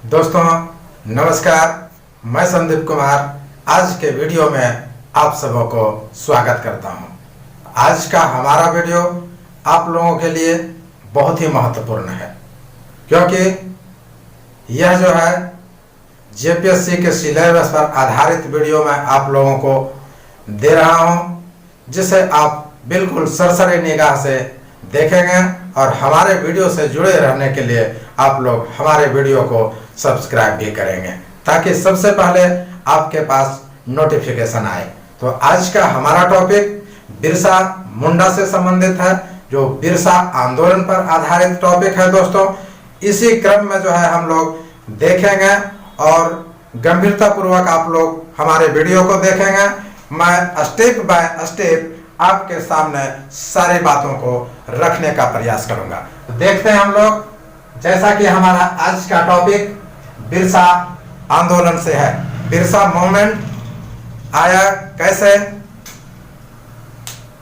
दोस्तों नमस्कार, मैं संदीप कुमार आज के वीडियो में आप सबों को स्वागत करता हूं। आज का हमारा वीडियो आप लोगों के लिए बहुत ही महत्वपूर्ण है, क्योंकि यह जो है जेपीएससी के सिलेबस पर आधारित वीडियो मैं आप लोगों को दे रहा हूं, जिसे आप बिल्कुल सरसरी निगाह से देखेंगे और हमारे वीडियो से जुड़े रहने के लिए आप लोग हमारे वीडियो को सब्सक्राइब भी करेंगे, ताकि सबसे पहले आपके पास नोटिफिकेशन आए। तो आज का हमारा टॉपिक बिरसा मुंडा से संबंधित है, जो बिरसा आंदोलन पर आधारित टॉपिक है। दोस्तों इसी क्रम में जो है हम लोग देखेंगे और गंभीरता पूर्वक आप लोग हमारे वीडियो को देखेंगे। मैं स्टेप बाय स्टेप आपके सामने सारी बातों को रखने का प्रयास करूंगा। तो देखते हैं हम लोग, जैसा कि हमारा आज का टॉपिक बिरसा आंदोलन से है। बिरसा मूवमेंट आया कैसे,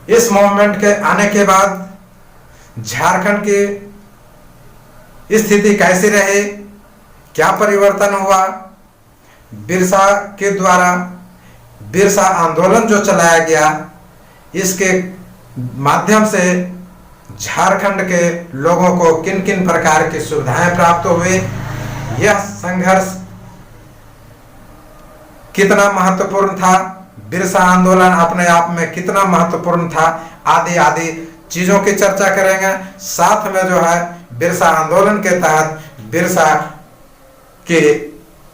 इस मूवमेंट के आने के बाद झारखंड की स्थिति कैसी रही, क्या परिवर्तन हुआ, बिरसा के द्वारा बिरसा आंदोलन जो चलाया गया, इसके माध्यम से झारखंड के लोगों को किन किन प्रकार की सुविधाएं प्राप्त हुई, यह संघर्ष कितना महत्वपूर्ण था, बिरसा आंदोलन अपने आप में कितना महत्वपूर्ण था, आदि आदि चीजों की चर्चा करेंगे। साथ में जो है बिरसा आंदोलन के तहत बिरसा की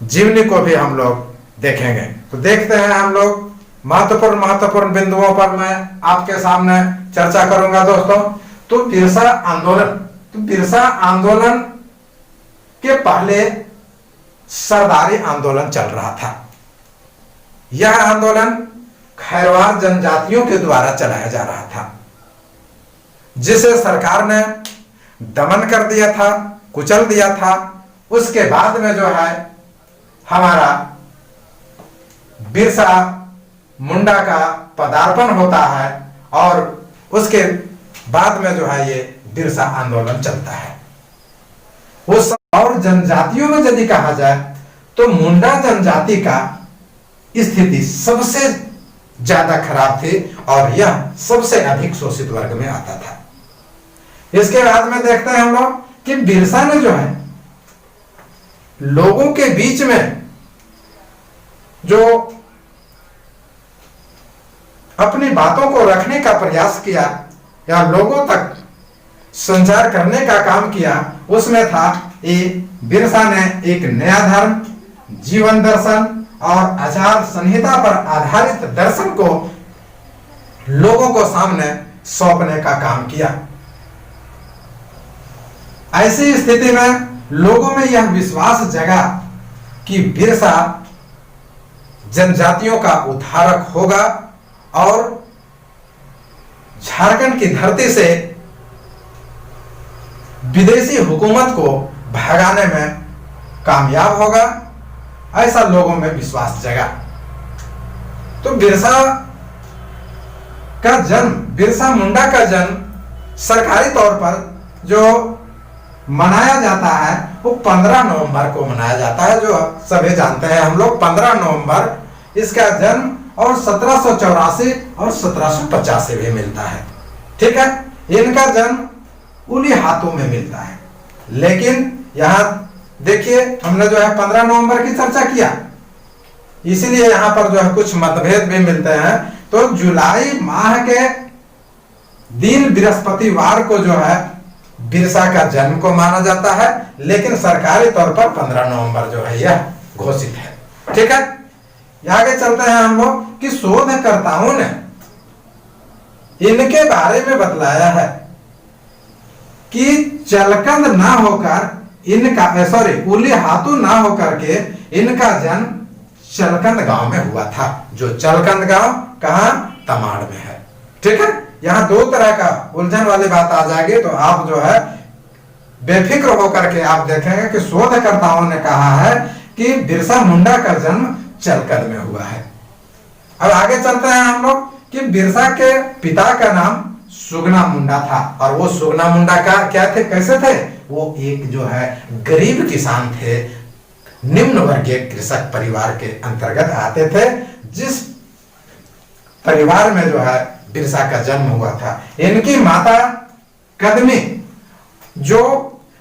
जीवनी को भी हम लोग देखेंगे। तो देखते हैं हम लोग महत्वपूर्ण बिंदुओं पर मैं आपके सामने चर्चा करूंगा। दोस्तों तो बिरसा आंदोलन के पहले सरदारी आंदोलन चल रहा था। यह आंदोलन खैरवार जनजातियों के द्वारा चलाया जा रहा था, जिसे सरकार ने दमन कर दिया था, कुचल दिया था। उसके बाद में जो है हमारा बिरसा मुंडा का पदार्पण होता है और उसके बाद में जो है ये बिरसा आंदोलन चलता है। उस और जनजातियों में यदि कहा जाए तो मुंडा जनजाति का स्थिति सबसे ज्यादा खराब थी और यह सबसे अधिक शोषित वर्ग में आता था। इसके बाद में देखते हैं हम लोग कि बिरसा ने जो है लोगों के बीच में जो अपनी बातों को रखने का प्रयास किया या लोगों तक संचार करने का काम किया, उसमें था बिरसा ने एक नया धर्म, जीवन दर्शन और आचार संहिता पर आधारित दर्शन को लोगों को सामने सौंपने का काम किया। ऐसी स्थिति में लोगों में यह विश्वास जगा कि बिरसा जनजातियों का उद्धारक होगा और झारखंड की धरती से विदेशी हुकूमत को भगाने में कामयाब होगा, ऐसा लोगों में विश्वास जगा। तो बिरसा मुंडा का जन्म सरकारी तौर पर जो मनाया जाता है वो 15 नवंबर को मनाया जाता है, जो सभी जानते हैं हम लोग। 15 नवंबर इसका जन्म और 1784 और 1785 भी मिलता है। ठीक है, इनका जन्म उन्हीं हाथों में मिलता है। लेकिन यहां देखिए हमने जो है 15 नवंबर की चर्चा किया, इसीलिए यहां पर जो है कुछ मतभेद भी मिलते हैं। तो जुलाई माह के दिन बृहस्पतिवार को जो है बिरसा का जन्म को माना जाता है, लेकिन सरकारी तौर पर 15 नवंबर जो है यह घोषित है। ठीक है, आगे चलते हैं हम लोग कि शोधकर्ताओं ने इनके बारे में बतलाया है कि चलकंद ना होकर उली हाथू ना होकर के इनका जन्म चलकंद गांव में हुआ था। जो चलकंद गांव कहां, तमाड़ में है। ठीक है, यहां दो तरह का उलझन वाली बात आ जाएगी, तो आप जो है बेफिक्र होकर के आप देखेंगे कि शोधकर्ताओं ने कहा है कि बिरसा मुंडा का जन्म चलकंद में हुआ है। अब आगे चलते हैं हम लोग कि बिरसा के पिता का नाम सुगना मुंडा था, और वो सुगना मुंडा का क्या थे, कैसे थे, वो एक जो है गरीब किसान थे, निम्न वर्गीय कृषक परिवार के अंतर्गत आते थे, जिस परिवार में जो है बिरसा का जन्म हुआ था। इनकी माता कदमी जो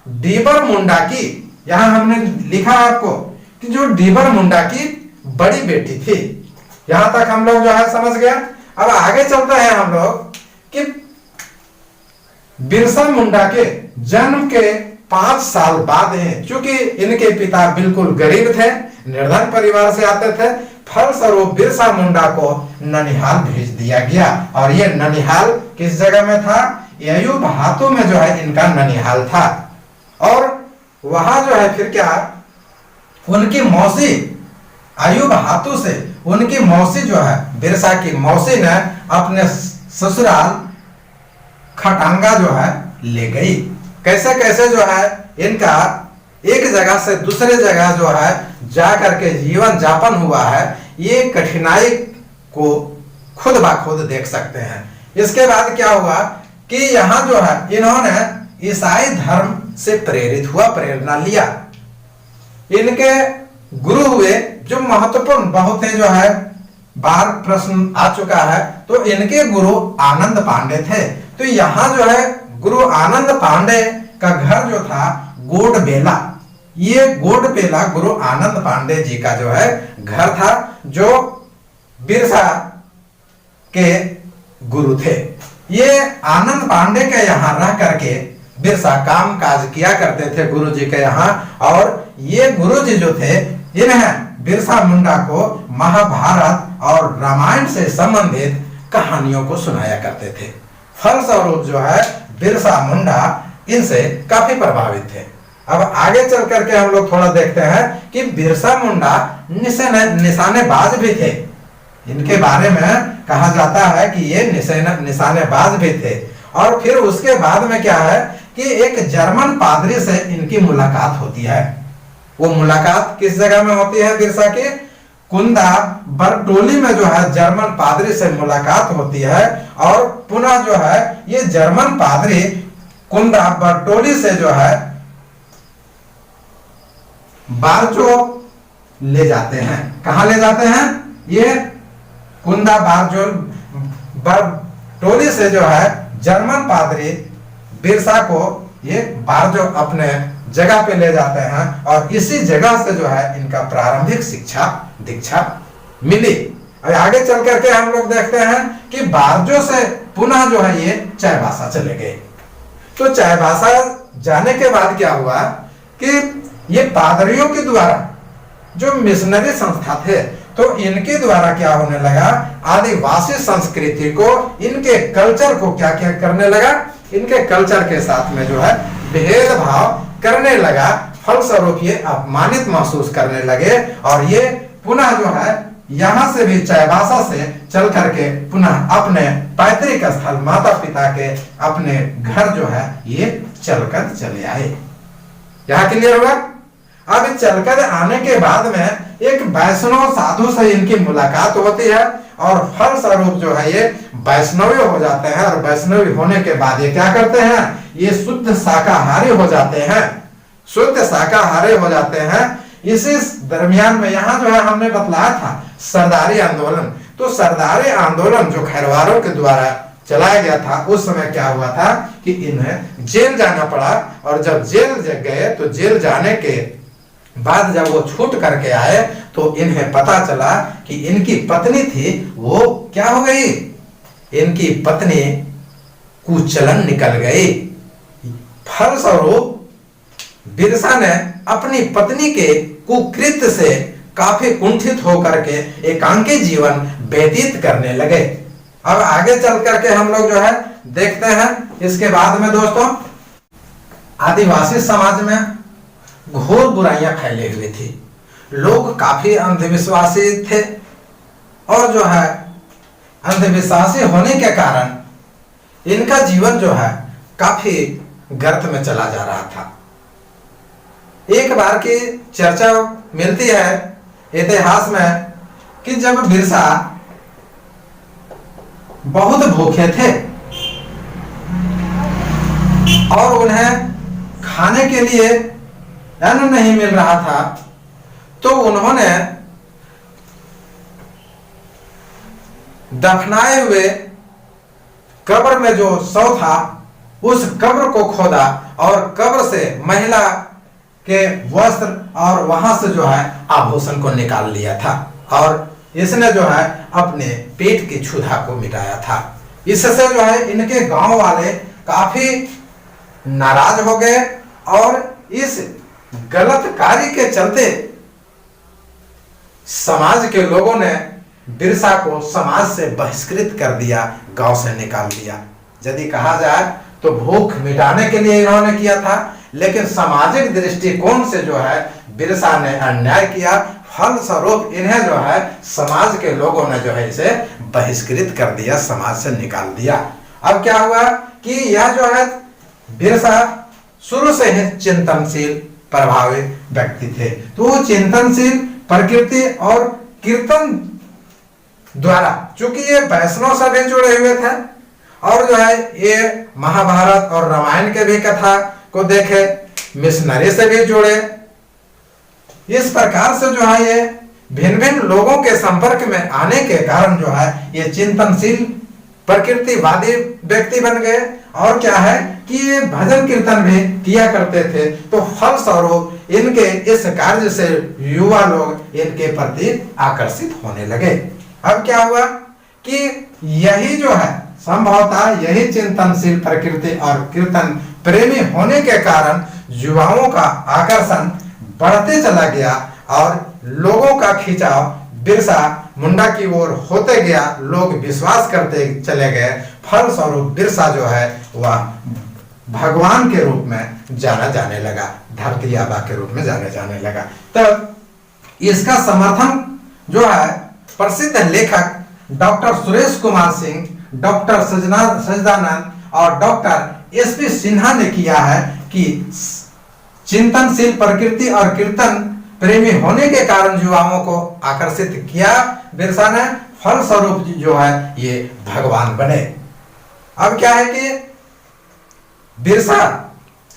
डीबर मुंडा की, यहां हमने लिखा आपको कि जो डीबर मुंडा की बड़ी बेटी थी। यहां तक हम लोग जो है समझ गए। अब आगे चलते हैं हम लोग कि बिरसा मुंडा के जन्म के 5 साल बाद हैं, क्योंकि इनके पिता बिल्कुल गरीब थे, निर्धन परिवार से आते थे, फलस्वरूप बिरसा मुंडा को ननिहाल भेज दिया गया। और ये ननिहाल किस जगह में था? ययू भातु में जो है इनका ननिहाल था। और वहां जो है फिर क्या, उनकी मौसी आयु भातु से उनकी मौसी जो है बिरसा की मौसी ने अपने ससुराल खटांगा जो है ले गई। कैसे कैसे जो है इनका एक जगह से दूसरे जगह जो है जा करके जीवन जापन हुआ है, ये कठिनाई को खुद ब खुद देख सकते हैं। इसके बाद क्या हुआ कि यहाँ जो है इन्होंने ईसाई धर्म से प्रेरित हुआ, प्रेरणा लिया। इनके गुरु हुए जो महत्वपूर्ण बहुत है, जो है बार प्रश्न आ चुका है, तो इनके गुरु आनंद पांडे थे। तो यहाँ जो है गुरु आनंद पांडे का घर जो था गोडबेला, ये गोडबेला गुरु आनंद पांडे जी का जो है घर था, जो बिरसा के गुरु थे। ये आनंद पांडे के यहाँ रह करके बिरसा काम काज किया करते थे गुरु जी के यहाँ। और ये गुरु जी जो थे, इन्हें बिरसा मुंडा को महाभारत और रामायण से संबंधित कहानियों को सुनाया करते थे। फलस्वरूप जो है बिरसा मुंडा इनसे काफी प्रभावित थे। अब आगे चल करके हम लोग थोड़ा देखते हैं कि बिरसा मुंडा निशानेबाज भी थे। इनके बारे में कहा जाता है कि ये निशानेबाज भी थे। और फिर उसके बाद में क्या है कि एक जर्मन पादरी से इनकी मुलाकात होती है। वो मुलाकात किस जगह में होती है? बिरसा के कुंदा बरटोली में जो है जर्मन पादरी से मुलाकात होती है। और पुनः जो है ये जर्मन पादरी कुंदा बरटोली से जो है बारजो ले जाते हैं। कहां ले जाते हैं? ये कुंदा बारजो बरटोली से जो है जर्मन पादरी बिरसा को ये बारजो अपने जगह पे ले जाते हैं। और इसी जगह से जो है इनका प्रारंभिक शिक्षा दीक्षा मिली। और आगे चल करके हम लोग देखते हैं कि बारजो से पुनः जो है ये चाईबासा चले गए। तो चाईबासा जाने के बाद क्या हुआ कि ये पादरियों के द्वारा जो मिशनरी संस्था थे, तो इनके द्वारा क्या होने लगा, आदिवासी संस्कृति को, इनके कल्चर को क्या क्या करने लगा, इनके कल्चर के साथ में जो है भेदभाव करने लगा। फलस्वरूप ये अपमानित महसूस करने लगे। और ये पुनः जो है यहां से भी चाईबासा से चल करके पुनः अपने पैतृक स्थल माता पिता के अपने घर जो है ये चलकर चले आए। यहां क्लियर हुआ? अब चलकर आने के बाद में एक वैष्णव साधु से इनकी मुलाकात होती है। और फलस्वरूप जो है ये वैष्णवी हो जाते हैं। और वैष्णवी होने के बाद ये क्या करते हैं, ये शुद्ध शाकाहारी हो जाते हैं, शुद्ध शाकाहारी हो जाते हैं। इसी दरमियान में यहाँ जो है हमने बतलाया था सरदारी आंदोलन। तो सरदारी आंदोलन जो खैरवारों के द्वारा चलाया गया था, उस समय क्या हुआ था कि इन्हें जेल जाना पड़ा। और जब जेल गए तो जेल जाने के बाद जब वो छूट करके आए तो इन्हें पता चला कि इनकी पत्नी थी, वो क्या हो गई, इनकी पत्नी कुचलन निकल गई। फलस्वरूप बिरसा ने अपनी पत्नी के कुकृत्य से काफी कुंठित होकर के एकांकी जीवन व्यतीत करने लगे। अब आगे चल करके हम लोग जो है देखते हैं इसके बाद में दोस्तों, आदिवासी समाज में घोर बुराइयां फैली हुई थी। लोग काफी अंधविश्वासी थे। और जो है अंधविश्वासी होने के कारण इनका जीवन जो है काफी गर्त में चला जा रहा था। एक बार की चर्चा मिलती है इतिहास में कि जब बिरसा बहुत भूखे थे और उन्हें खाने के लिए अन्न नहीं मिल रहा था, तो उन्होंने दफनाए हुए कब्र में जो शव था उस कब्र को खोदा और कब्र से महिला के वस्त्र और वहां से जो है आभूषण को निकाल लिया था और इसने जो है अपने पेट की क्षुधा को मिटाया था। इससे जो है इनके गांव वाले काफी नाराज हो गए और इस गलत कार्य के चलते समाज के लोगों ने बिरसा को समाज से बहिष्कृत कर दिया, गांव से निकाल दिया। यदि कहा जाए तो भूख मिटाने के लिए इन्होंने किया था, लेकिन सामाजिक दृष्टिकोण से जो है बिरसा ने अन्याय किया। फलस्वरूप इन्हें जो है समाज के लोगों ने जो है इसे बहिष्कृत कर दिया, समाज से निकाल दिया। अब क्या हुआ कि यह जो है बिरसा शुरू से ही चिंतनशील प्रभावित व्यक्ति थे, तो वो चिंतनशील प्रकृति और कीर्तन द्वारा, चूंकि ये वैष्णव से भी जुड़े हुए थे और जो है ये महाभारत और रामायण के भी कथा को देखे, मिशनरी से भी जुड़े। इस प्रकार से जो है ये भिन्न भिन्न लोगों के संपर्क में आने के कारण जो है ये चिंतनशील प्रकृतिवादी व्यक्ति बन गए। और क्या है कि ये भजन कीर्तन भी किया करते थे, तो फलस्वरूप इनके इस कार्य से युवा लोग इनके प्रति आकर्षित होने लगे। अब क्या हुआ कि यही जो है संभवतः यही चिंतनशील प्रकृति और कीर्तन प्रेमी होने के कारण युवाओं का आकर्षण बढ़ते चला गया और लोगों का खिंचाव बिरसा मुंडा की ओर होते गया। लोग विश्वास करते चले गए, फलस्वरूप बिरसा जो है वह भगवान के रूप में जाना जाने लगा, धरती आबा के रूप में जाने लगा। तब इसका समर्थन जो है प्रसिद्ध लेखक डॉक्टर सुरेश कुमार सिंह, डॉक्टर सजदानंद और डॉक्टर एसपी सिन्हा ने किया है कि चिंतनशील प्रकृति और कीर्तन प्रेमी होने के कारण युवाओं को आकर्षित किया बिरसा ने, फलस्वरूप जो है ये भगवान बने। अब क्या है कि बिरसा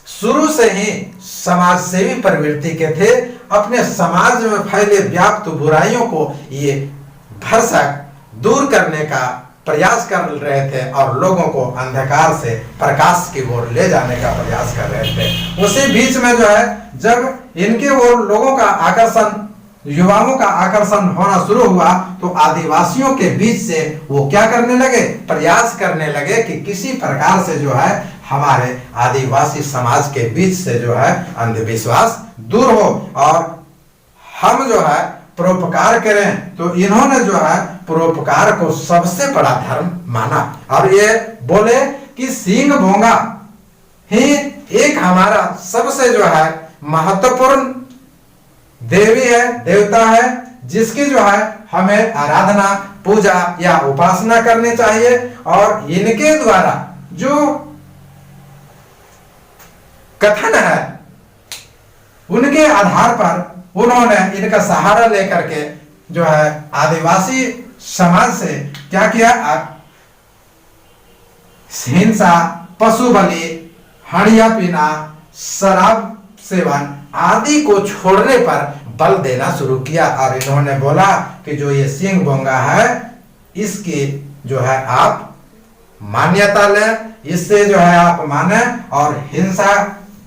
शुरू से ही समाज सेवी प्रवृत्ति के थे। अपने समाज में फैले व्याप्त बुराइयों को ये भरसक दूर करने का प्रयास कर रहे थे और लोगों को अंधकार से प्रकाश की ओर ले जाने का प्रयास कर रहे थे। उसी बीच में जो है जब इनके ओर लोगों का आकर्षण, युवाओं का आकर्षण होना शुरू हुआ, तो आदिवासियों के बीच से वो क्या करने लगे, प्रयास करने लगे कि किसी प्रकार से जो है हमारे आदिवासी समाज के बीच से जो है अंधविश्वास दूर हो और हम जो है परोपकार करें। तो इन्होंने जो है परोपकार को सबसे बड़ा धर्म माना और ये बोले कि सिंह भोंगा ही एक हमारा सबसे जो है महत्वपूर्ण देवी है, देवता है, जिसकी जो है हमें आराधना, पूजा या उपासना करनी चाहिए। और इनके द्वारा जो कथन है उनके आधार पर उन्होंने इनका सहारा लेकर के जो है आदिवासी समाज से क्या किया, हिंसा, पशु बलि, हड़िया पीना, शराब सेवन आदि को छोड़ने पर बल देना शुरू किया। और इन्होंने बोला कि जो ये सिंह बोंगा है इसकी जो है आप मान्यता लें, इससे जो है आप माने और हिंसा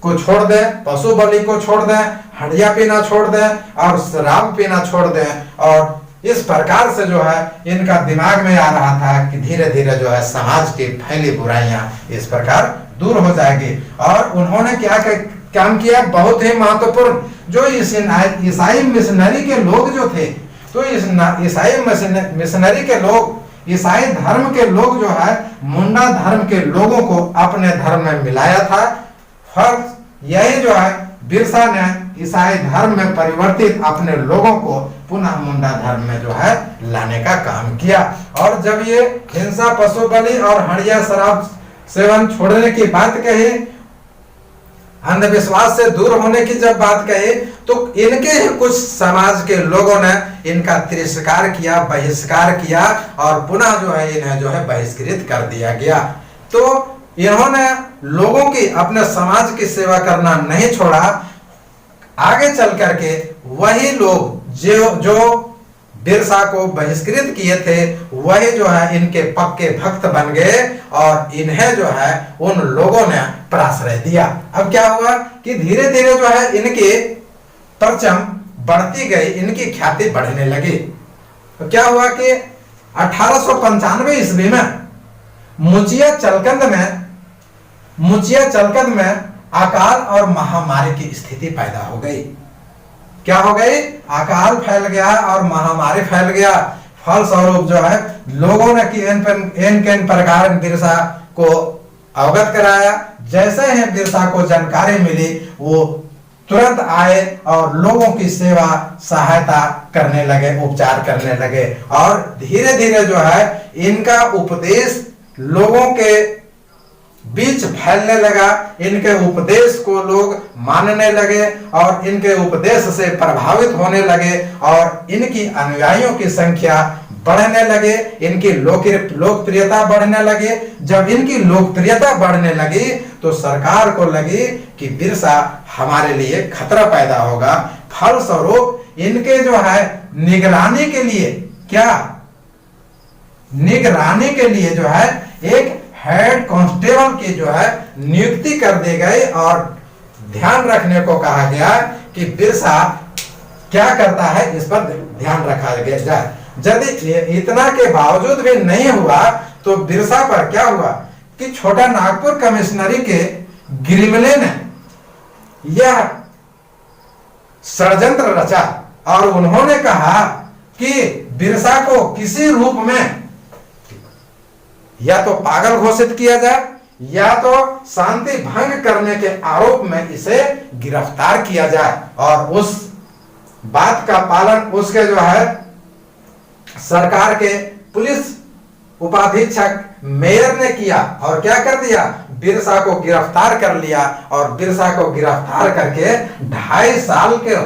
को छोड़ दें, पशु बलि को छोड़ दें, हड़िया पीना छोड़ दें और शराब पीना छोड़ दें। और इस प्रकार से जो है इनका दिमाग में आ रहा था कि धीरे धीरे जो है समाज की फैली बुराइयां इस प्रकार दूर हो जाएगी। और उन्होंने क्या काम किया, बहुत ही महत्वपूर्ण, जो ईसाई मिशनरी के लोग जो थे, तो ईसाई मिशनरी के लोग, ईसाई धर्म के लोग जो है मुंडा धर्म के लोगों को अपने धर्म में मिलाया था। फर्क यही जो है बिरसा ने ईसाई धर्म में परिवर्तित अपने लोगों को पुनः मुंडा धर्म में जो है लाने का काम किया। और जब ये हिंसा, पशु बलि और हड़िया शराब सेवन छोड़ने की बात कही, अंधविश्वास से दूर होने की जब बात कही, तो इनके ही कुछ समाज के लोगों ने इनका तिरस्कार किया, बहिष्कार किया और पुनः जो है इन्हें जो है बहिष्कृत कर दिया गया। तो इन्होंने लोगों की, अपने समाज की सेवा करना नहीं छोड़ा। आगे चल करके वही लोग जो बिरसा को बहिष्कृत किए थे वही जो है इनके पक्के भक्त बन गए और इन्हें जो है उन लोगों ने प्रश्रय दिया। अब क्या हुआ कि धीरे धीरे जो है इनकी परचम बढ़ती गई, इनकी ख्याति बढ़ने लगी। तो क्या हुआ कि 1895 ईस्वी में मुचिया चलकंद में अकाल और महामारी की स्थिति पैदा हो गई। क्या हो गई? अकाल फैल गया और महामारी फैल गया। फलस्वरूप जो है लोगों ने किन प्रकार बिरसा को अवगत कराया। जैसे ही बिरसा को जानकारी मिली वो तुरंत आए और लोगों की सेवा सहायता करने लगे, उपचार करने लगे और धीरे धीरे जो है इनका उपदेश लोगों के बीच फैलने लगा। इनके उपदेश को लोग मानने लगे और इनके उपदेश से प्रभावित होने लगे और इनकी अनुयायियों की संख्या बढ़ने लगे, इनकी लोकप्रियता बढ़ने लगी। जब इनकी लोकप्रियता बढ़ने लगी तो सरकार को लगी कि बिरसा हमारे लिए खतरा पैदा होगा। फलस्वरूप इनके जो है निगरानी के लिए जो है एक हेड कांस्टेबल की जो है नियुक्ति कर दी गई और ध्यान रखने को कहा गया कि बिरसा क्या करता है इस पर ध्यान रखा जाए। यदि इतना के बावजूद भी नहीं हुआ तो बिरसा पर क्या हुआ कि छोटा नागपुर कमिश्नरी के गिरिमले ने यह षड्यंत्र रचा और उन्होंने कहा कि बिरसा को किसी रूप में या तो पागल घोषित किया जाए या तो शांति भंग करने के आरोप में इसे गिरफ्तार किया जाए। और उस बात का पालन उसके जो है सरकार के पुलिस उपाधीक्षक मेयर ने किया और क्या कर दिया, बिरसा को गिरफ्तार कर लिया और बिरसा को गिरफ्तार करके 2.5 साल के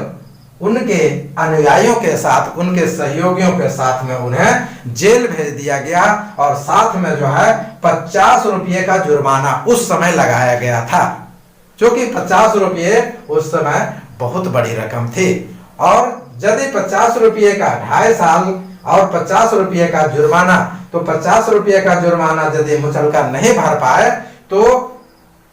उनके अनुयायियों के साथ, उनके सहयोगियों के साथ में उन्हें जेल भेज दिया गया और साथ में जो है 50 रुपये का जुर्माना उस समय लगाया गया था, जो कि 50 रुपये उस समय बहुत बड़ी रकम थी। और यदि 50 रुपये का 2.5 साल और 50 रुपये का जुर्माना, तो 50 रुपये का जुर्माना यदि मुचलका नहीं भर पाए तो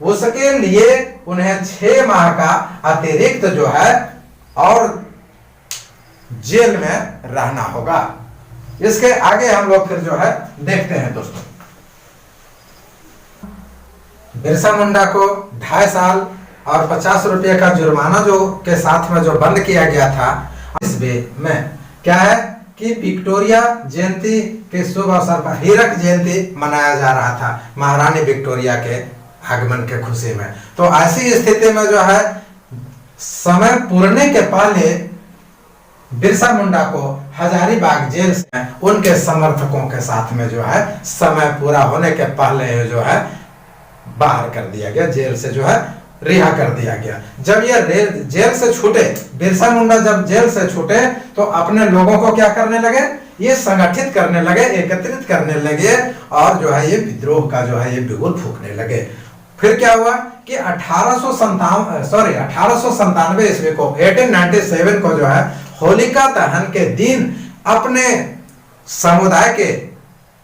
उसके लिए उन्हें 6 माह का अतिरिक्त जो है और जेल में रहना होगा। इसके आगे हम लोग फिर जो है देखते हैं दोस्तों। बिरसा मुंडा को 2.5 साल और 50 रुपये का जुर्माना जो के साथ में जो बंद किया गया था, इसमें में क्या है कि विक्टोरिया जयंती के शुभ अवसर पर हीरक जयंती मनाया जा रहा था, महारानी विक्टोरिया के आगमन के खुशी में। तो ऐसी स्थिति में जो है समय पूरने के पहले बिरसा मुंडा को हजारीबाग जेल से उनके समर्थकों के साथ में जो है समय पूरा होने के पहले जो है बाहर कर दिया गया, जेल से जो है रिहा कर दिया गया। जब ये जेल से छूटे, बिरसा मुंडा जब जेल से छूटे तो अपने लोगों को क्या करने लगे, ये संगठित करने लगे, एकत्रित करने लगे और जो है ये विद्रोह का जो है ये बिगुल फूकने लगे। फिर क्या हुआ कि 1897 ईस्वी को 1897 को जो है होलिका दहन के दिन अपने समुदाय के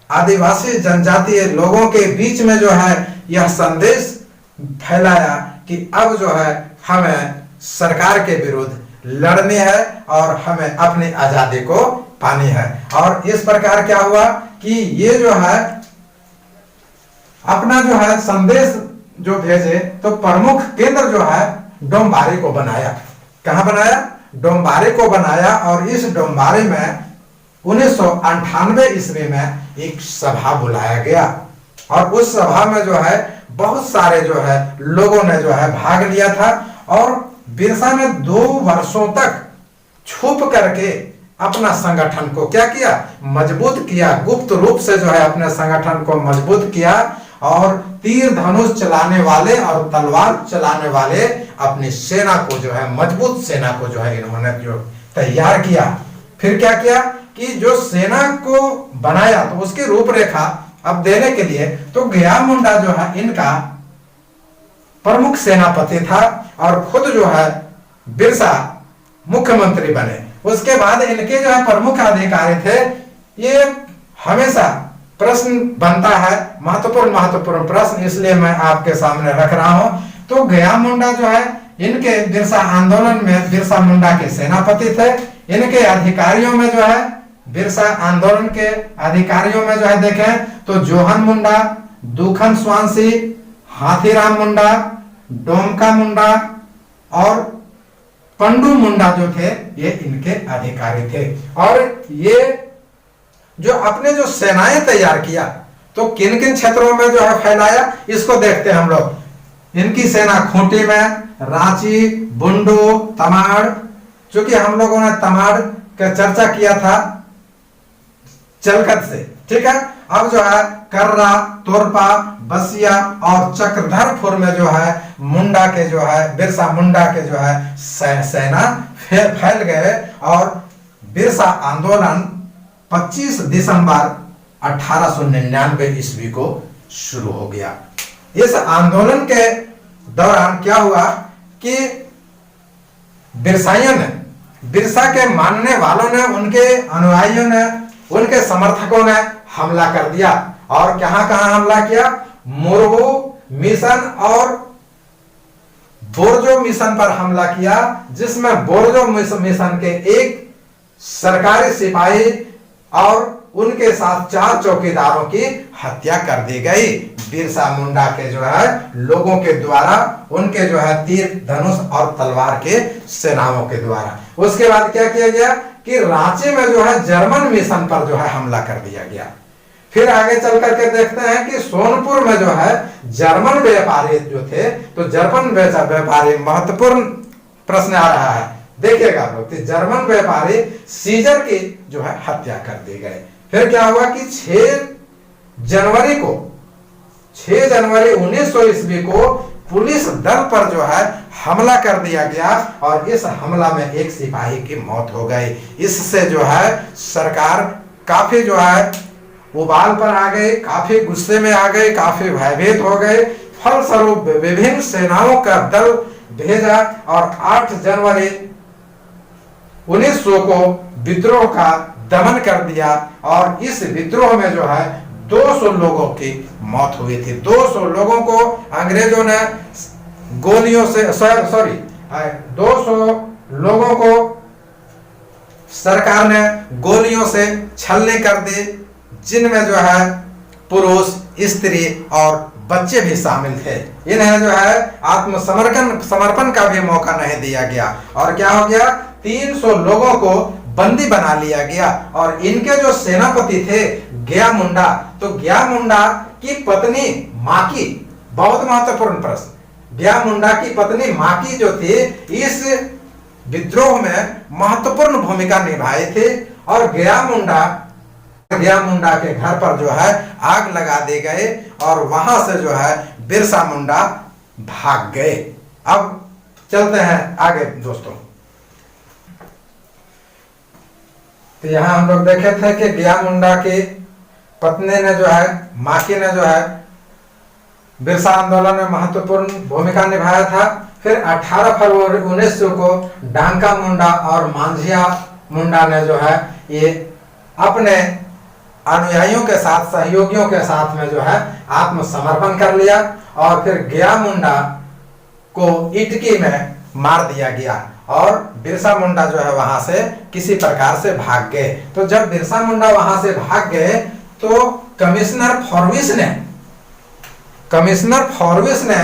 आदिवासी जनजातीय लोगों के बीच में जो है यह संदेश फैलाया कि अब जो है हमें सरकार के विरुद्ध लड़नी है और हमें अपनी आजादी को पानी है। और इस प्रकार क्या हुआ कि ये जो है अपना जो है संदेश जो भेजे तो प्रमुख केंद्र जो है डोम्बारी को बनाया। कहां बनाया? डोम्बारी को बनाया। और इस डोम्बारी में 1998 ईस्वी में एक सभा बुलाया गया और उस सभा में जो है बहुत सारे जो है लोगों ने जो है भाग लिया था। और बिरसा ने 2 वर्षों तक छुप करके अपना संगठन को क्या किया, मजबूत किया। गुप्त रूप से जो है अपने संगठन को मजबूत किया और तीर धनुष चलाने वाले और तलवार चलाने वाले अपनी सेना को जो है, मजबूत सेना को जो है इन्होंने जो तैयार किया। फिर क्या किया कि जो सेना को बनाया तो उसकी रूपरेखा अब देने के लिए तो गया मुंडा जो है इनका प्रमुख सेनापति था और खुद जो है बिरसा मुख्यमंत्री बने। उसके बाद इनके जो है प्रमुख अधिकारी थे, ये हमेशा प्रश्न बनता है, महत्वपूर्ण प्रश्न, इसलिए मैं आपके सामने रख रहा हूं। तो गया मुंडा जो है, इनके बिरसा आंदोलन में बिरसा मुंडा के सेनापति थे। इनके अधिकारियों में जो है, बिरसा आंदोलन के अधिकारियों में जो है देखें तो जोहन मुंडा, दुखन स्वांसी, हाथीराम मुंडा, डोमका मुंडा और पंडू मुंडा जो थे, ये इनके अधिकारी थे। और ये जो अपने जो सेनाएं तैयार किया, तो किन किन क्षेत्रों में जो है फैलाया, इसको देखते हैं हम लोग। इनकी सेना खूंटी में, रांची, बुंडू, तमाड़, चूंकि हम लोगों ने तमाड़ का चर्चा किया था चलकत से, ठीक है। अब जो है कर्रा, तोरपा, बसिया और चक्रधरपुर में जो है मुंडा के जो है, बिरसा मुंडा के जो है सेना फैल गए और बिरसा आंदोलन 25 दिसंबर 1899 ईस्वी को शुरू हो गया। इस आंदोलन के दौरान क्या हुआ कि बिरसाइयों ने, बिरसा के मानने वालों ने, उनके अनुयायियों ने, उनके समर्थकों ने हमला कर दिया। और कहां कहां हमला किया? मुरहू मिशन और बोरजो मिशन पर हमला किया, जिसमें बोरजो मिशन के एक सरकारी सिपाही और उनके साथ 4 चौकीदारों की हत्या कर दी गई बिरसा मुंडा के जो है लोगों के द्वारा, उनके जो है तीर धनुष और तलवार के सेनाओं के द्वारा। उसके बाद क्या किया गया कि रांची में जो है जर्मन मिशन पर जो है हमला कर दिया गया। फिर आगे चल करके देखते हैं कि सोनपुर में जो है जर्मन व्यापारी जो थे, तो जर्मन व्यापारी, महत्वपूर्ण प्रश्न आ रहा है, देखिएगा आप लोग, जर्मन व्यापारी सीजर की जो है हत्या कर दी गए। फिर क्या हुआ कि 6 जनवरी 1900 ईस्वी को पुलिस दल पर जो है हमला कर दिया गया और इस हमला में एक सिपाही की मौत हो गई। इससे जो है सरकार काफी जो है उबाल पर आ गई, काफी गुस्से में आ गई, काफी भयभीत हो गए। फलस्वरूप विभिन्न सेनाओं का दल भेजा और 8 जनवरी 1900 को विद्रोह का दमन कर दिया और इस विद्रोह में जो है 200 लोगों की मौत हुई थी। 200 लोगों को अंग्रेजों ने गोलियों से 200 लोगों को सरकार ने गोलियों से छलनी कर दी, जिनमें जो है पुरुष, स्त्री और बच्चे भी शामिल थे। इन्हें जो है समर्पण का भी मौका नहीं दिया गया और क्या हो गया, 300 लोगों को बंदी बना लिया गया। और इनके जो सेनापति थे गया मुंडा, तो गया मुंडा की पत्नी माकी, बहुत महत्वपूर्ण प्रश्न, गया मुंडा की पत्नी माकी जो थी इस विद्रोह में महत्वपूर्ण भूमिका निभाई थी और गया मुंडा के घर पर जो है आग लगा दी गई और वहां से जो है बिरसा मुंडा भाग गए। अब चलते हैं आगे दोस्तों। तो यहां हम लोग देखे थे कि गया मुंडा की पत्नी ने जो है, माकी ने जो है बिरसा आंदोलन में महत्वपूर्ण भूमिका निभाया था। फिर 18 फरवरी 1900 को डांका मुंडा और मांझिया मुंडा ने जो है ये अपने अनुयायियों के साथ, सहयोगियों के साथ में जो है आत्मसमर्पण कर लिया और फिर गया मुंडा को इटकी में मार दिया गया और बिरसा मुंडा जो है वहां से किसी प्रकार से भाग गए। तो जब बिरसा मुंडा वहां से भाग गए तो कमिश्नर फॉरविस ने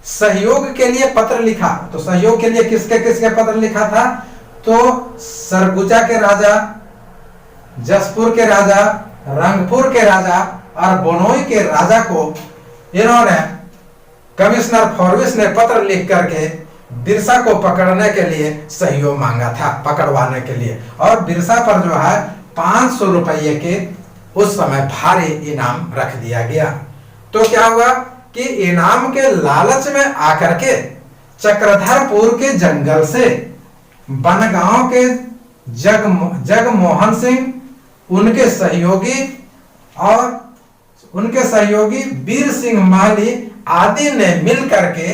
सहयोग के लिए पत्र लिखा। तो सहयोग के लिए किसके किसके पत्र लिखा था? तो सरगुजा के राजा, जसपुर के राजा, रंगपुर के राजा और बनोई के राजा को इन्होंने, कमिश्नर फॉरविस ने पत्र लिख करके बिरसा को पकड़ने के लिए सहयोग मांगा था, पकड़वाने के लिए। और बिरसा पर जो है 500 रुपये के उस समय भारी इनाम रख दिया गया। तो क्या हुआ कि इनाम के लालच में आकर के चक्रधरपुर के जंगल से बनगांव के जगमोहन सिंह, उनके सहयोगी वीर सिंह माली आदि ने मिल करके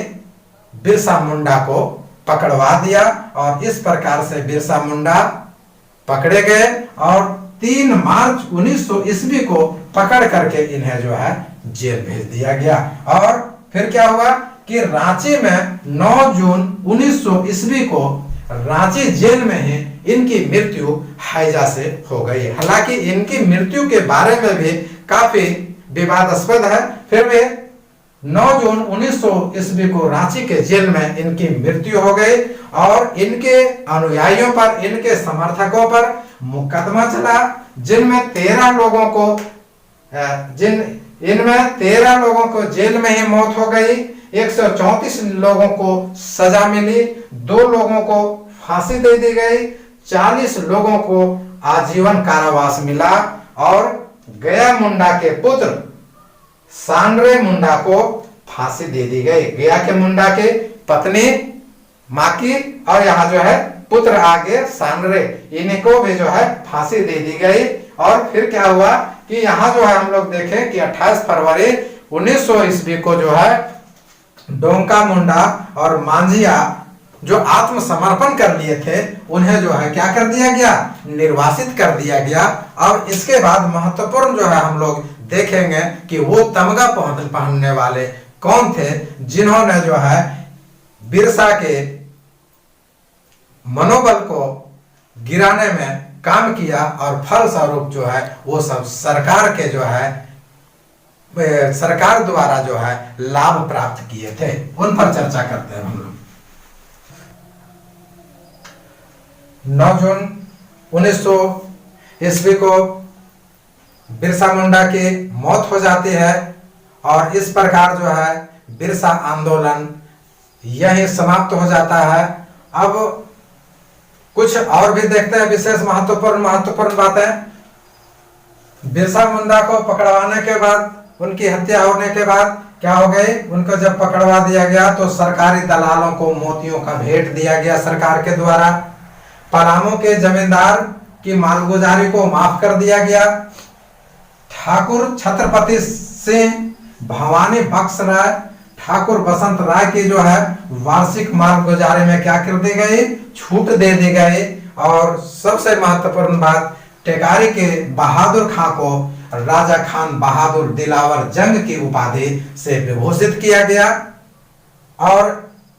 बिरसा मुंडा को पकड़वा दिया और इस प्रकार से बिरसा मुंडा पकड़े गए और 3 मार्च 1900 ईस्वी को पकड़ करके इन्हें जो है जेल भेज दिया गया। और फिर क्या हुआ कि रांची में 9 जून 1900 ईस्वी को रांची जेल में ही इनकी मृत्यु हैजा से हो गई। हालांकि इनकी मृत्यु के बारे में भी काफी विवादास्पद है, फिर भी 9 जून 1900 ईस्वी को रांची के जेल में इनकी मृत्यु हो गई और इनके अनुयायियों पर, इनके समर्थकों पर मुकदमा चला, जिनमें 13 लोगों को इनमें 13 लोगों को जेल में ही मौत हो गई, 134 लोगों को सजा मिली, 2 लोगों को फांसी दे दी गई, 40 लोगों को आजीवन कारावास मिला और गया मुंडा के पुत्र सांडरे मुंडा को फांसी दे दी गई। गया के मुंडा के पत्नी माकी और यहाँ जो है पुत्र आगे सांडरे, इनको भी जो है फांसी दे दी गई। और फिर क्या हुआ कि यहाँ जो है हम लोग देखें कि 28 फरवरी 1900 ईस्वी को जो है डोंका मुंडा और मांझिया जो आत्मसमर्पण कर लिए थे उन्हें जो है क्या कर दिया गया, निर्वासित कर दिया गया। और इसके बाद महत्वपूर्ण जो है हम लोग देखेंगे कि वो तमगा पहनने वाले कौन थे जिन्होंने जो है बिरसा के मनोबल को गिराने में काम किया और फलस्वरूप जो है वो सब सरकार के जो है सरकार द्वारा जो है लाभ प्राप्त किए थे, उन पर चर्चा करते हैं हम लोग। 9 जून 1900 ईस्वी को बिरसा मुंडा की मौत हो जाती है और इस प्रकार जो है बिरसा आंदोलन यही समाप्त हो जाता है। अब कुछ और भी देखते हैं विशेष महत्वपूर्ण बातें। बिरसा मुंडा को पकड़वाने के बाद, उनकी हत्या होने के बाद क्या हो गई, उनको जब पकड़वा दिया गया तो सरकारी दलालों को मोतियों का भेंट दिया गया सरकार के द्वारा। पलामू के जमींदार की मालगुजारी को माफ कर दिया गया। ठाकुर छत्रपति सिंह, भवानी बख्श राय, ठाकुर बसंत राय की जो है वार्षिक मालगुजारी में क्या कर दी गई, छूट दे दी गई। और सबसे महत्वपूर्ण बात, टेकारी के बहादुर खां को राजा खान बहादुर दिलावर जंग की उपाधि से विभूषित किया गया। और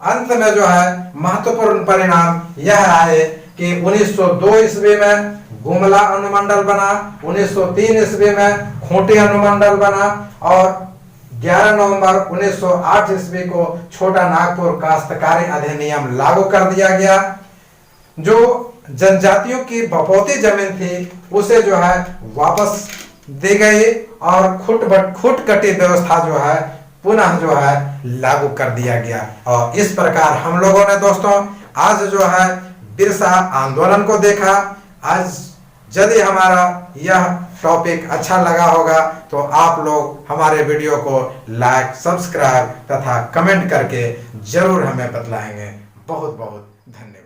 अंत में जो है महत्वपूर्ण परिणाम यह आए कि 1902 ईस्वी में गुमला अनुमंडल बना, 1903 ईस्वी में खूंटी अनुमंडल बना और 11 नवंबर 1908 ईस्वी को छोटा नागपुर काश्तकारी अधिनियम लागू कर दिया गया। जो जनजातियों की बपौती जमीन थी उसे जो है वापस दी गई और खुट कटी व्यवस्था जो है पुनः जो है लागू कर दिया गया। और इस प्रकार हम लोगों ने दोस्तों आज जो है बिरसा आंदोलन को देखा। आज यदि हमारा यह टॉपिक अच्छा लगा होगा तो आप लोग हमारे वीडियो को लाइक, सब्सक्राइब तथा कमेंट करके जरूर हमें बतलाएंगे। बहुत बहुत धन्यवाद।